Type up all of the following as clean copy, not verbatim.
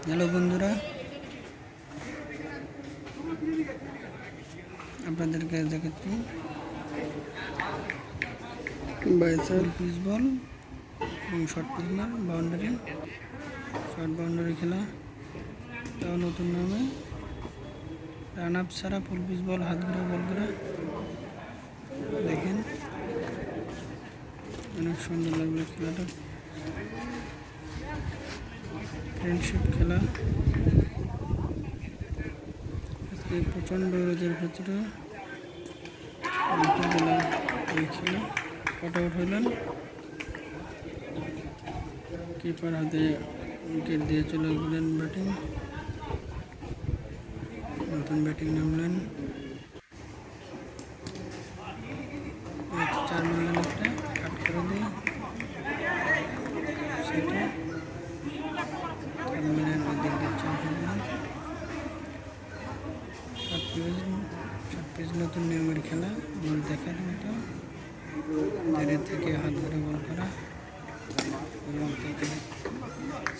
Hello বন্ধুরা, আপনাদেরকে দেখাচ্ছি বাইসাইড পিস বল এবং শর্ট পিস বল বাউন্ডারি শর্ট বাউন্ডারি খেলা, তাও নতুন নামে রান আপ ছাড়া ফুল পিস বল, হাত ঘুরে বল করা। দেখেন অনেক সুন্দর লাগবে খেলাটা। ফ্রেন্ডশিপ খেলা, আজকে প্রচণ্ড রোদের ভিতরে বিকেলবেলা এই খেলা কট আউট হইলেন। কিপার হাতে উইকেট দিয়ে চলে গেলেন ব্যাটিং, নতুন ব্যাটিং নামলেন। 4 মারলেন, একটা কাট করে দিয়ে সেটা 4 মিলেন, ওই দিক দিয়ে 4 হলেন। শর্ট পিচ নতুন নিয়মের খেলা, বল দেখার মতো, ধীরে থেকে হাত ধরে বল করা এবং তাকে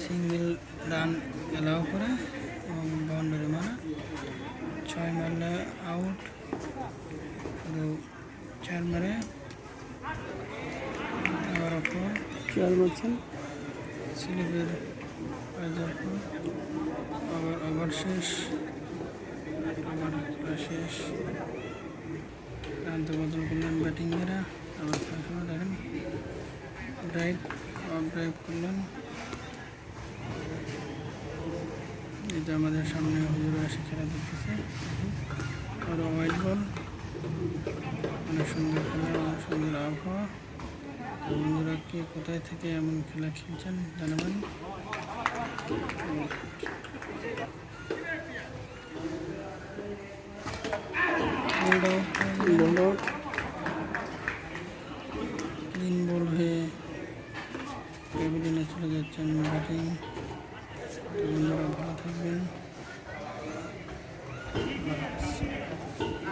সিঙ্গেল রান অ্যালাউ করা এবং বাউন্ডারি মারা। 6 মারলে আউট, আরও 4 মারে আবার অফর 4 মারছেন, স্লিপের আবার শেষ, আবার খেলা শেষ। রান তো বদল করলেন ব্যাটিংয়েরা, আবার খেলা দেখেন ড্রাইভ অফ ড্রাইভ করলেন। এটা আমাদের সামনে হুজুরা এসে খেলা দেখতেছে, আরও হোয়াইট বল, অনেক সুন্দর খেলা, অনেক সুন্দর আবহাওয়া। বন্ধুরা কে কোথায় থেকে এমন খেলা খেলছেন জানাবেন। ক্লিন বল হয়ে প্যাভিলিয়নে চলে যাচ্ছেন ব্যাটিং। বন্ধুরা ভালো থাকবেন।